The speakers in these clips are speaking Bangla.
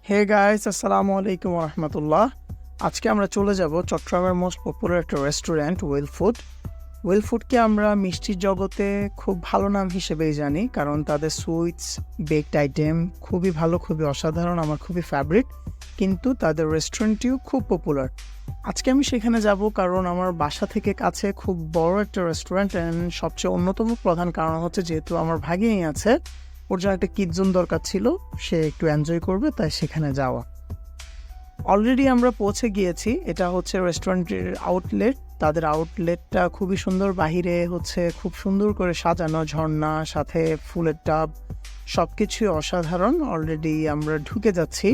হে গাইস, আসসালামু আলাইকুম রহমতুল্লাহ। আজকে আমরা চলে যাব চট্টগ্রামের মোস্ট পপুলার একটা রেস্টুরেন্ট ওয়েল ফুড। ওয়েল ফুডকে আমরা মিষ্টির জগতে খুব ভালো নাম হিসেবেই জানি, কারণ তাদের সুইটস, বেকড আইটেম খুবই ভালো, খুবই অসাধারণ, আমার খুবই ফেভারিট। কিন্তু তাদের রেস্টুরেন্টটিও খুব পপুলার। আজকে আমি সেখানে যাব কারণ আমার বাসা থেকে কাছে খুব বড় একটা রেস্টুরেন্ট, অ্যান্ড সবচেয়ে অন্যতম প্রধান কারণ হচ্ছে যেহেতু আমার ভাগিনী আছে, ওর জন্য একটা কিড জোন দরকার ছিল, সে একটু এনজয় করবে, তাই সেখানে যাওয়া। অলরেডি আমরা পৌঁছে গিয়েছি। এটা হচ্ছে রেস্টুরেন্টের আউটলেট। তাদের আউটলেটটা খুবই সুন্দর, বাহিরে হচ্ছে খুব সুন্দর করে সাজানো, ঝর্ণা, সাথে ফুলের টাব, সব কিছুই অসাধারণ। অলরেডি আমরা ঢুকে যাচ্ছি।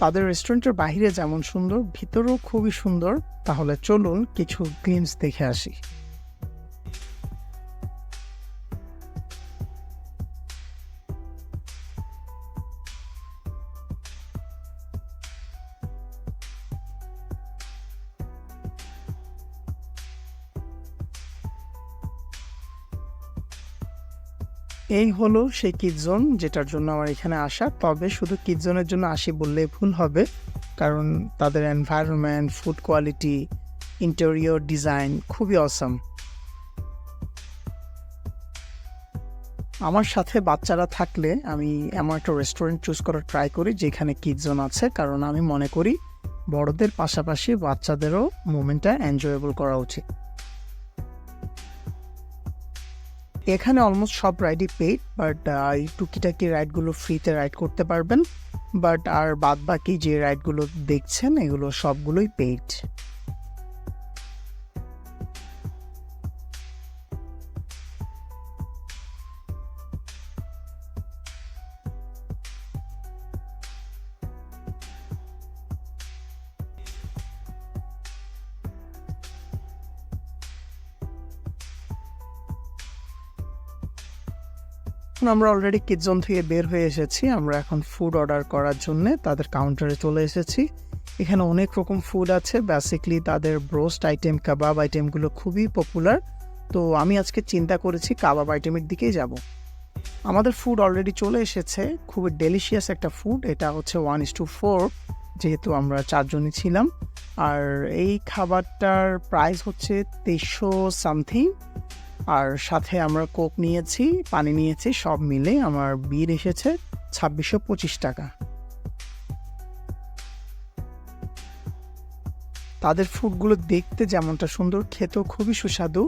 তাদের রেস্টুরেন্টের বাইরে যেমন সুন্দর, ভিতরেও খুবই সুন্দর। তাহলে চলুন কিছু গ্লিমস দেখে আসি। এই হলো সেই কিড জোন যেটার জন্য আমার এখানে আসা। তবে শুধু কিড জোনের জন্য আসি বললেই ভুল হবে, কারণ তাদের environment, food quality, interior design খুবই অসাম। আমার সাথে বাচ্চারা থাকলে আমি এমন একটা রেস্টুরেন্ট চুজ করার ট্রাই করি যেখানে কিড জোন আছে, কারণ আমি মনে করি বড়দের পাশাপাশি বাচ্চাদেরও মোমেন্টটা এনজয়েবল করা উচিত। এখানে অলমোস্ট সব রাইডই পেইড, বাট এই টুকিটাকি রাইডগুলো ফ্রিতে রাইড করতে পারবেন। বাট আর বাদ বাকি যে রাইডগুলো দেখছেন এগুলো সবগুলোই পেইড। আমরা অলরেডি কিডজোন থেকে বের হয়ে এসেছি। আমরা এখন ফুড অর্ডার করার জন্য তাদের কাউন্টারে চলে এসেছি। এখানে অনেক রকম ফুড আছে। বেসিকলি তাদের ব্রোস্ট আইটেম, কাবাব আইটেমগুলো খুবই পপুলার। তো আমি আজকে চিন্তা করেছি কাবাব আইটেমের দিকেই যাব। আমাদের ফুড অলরেডি চলে এসেছে। খুবই ডেলিশিয়াস একটা ফুড। এটা হচ্ছে 1:4, যেহেতু আমরা 4 জনই ছিলাম। আর এই খাবারটার প্রাইস হচ্ছে 2300 সামথিং। আর সাথে আমরা কোক নিয়েছি, পানি নিয়েছি, সব মিলে আমার বিল এসেছে 2625 টাকা। তাদের ফুডগুলো দেখতে যেমনটা সুন্দর, খেতেও খুবই সুস্বাদু।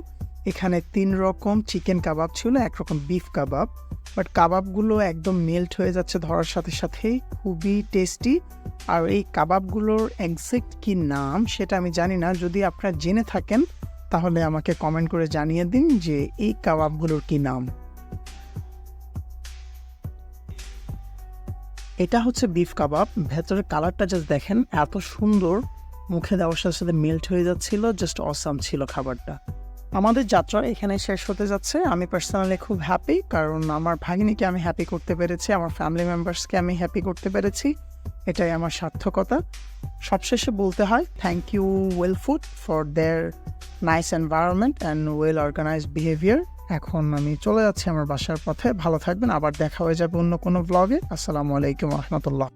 এখানে 3 রকম চিকেন কাবাব ছিল, 1 রকম বিফ কাবাব। বাট কাবাবগুলো একদম মেল্ট হয়ে যাচ্ছে ধরার সাথে সাথেই, খুবই টেস্টি। আর এই কাবাবগুলোর এক্সাক্ট কি নাম সেটা আমি জানি না। যদি আপনারা জেনে থাকেন তাহলে আমাকে কমেন্ট করে জানিয়ে দিন যে এই কাবাবগুলোর কি নাম। এটা হচ্ছে বিফ কাবাব। ভেতরের কালারটা জাস্ট দেখেন, এত সুন্দর, মুখে দেওয়ার সাথে সাথে মেল্ট হয়ে যাচ্ছিল। জাস্ট অসাম ছিল খাবারটা। আমাদের যাত্রা এখানে শেষ হতে যাচ্ছে। আমি পার্সোনালি খুব হ্যাপি, কারণ আমার ভাগিনীকে আমি হ্যাপি করতে পেরেছি, আমার ফ্যামিলি মেম্বার্সকে আমি হ্যাপি করতে পেরেছি। এটাই আমার সার্থকতা। সবশেষে বলতে হয় thank you well food for their nice environment and well organised behaviour. এখন আমি চলে যাচ্ছি আমার বাসার পথে। ভালো থাকবেন, আবার দেখা হয়ে যাবে অন্য কোনো ব্লগে। আসসালামু আলাইকুম রহমতুল্লাহ।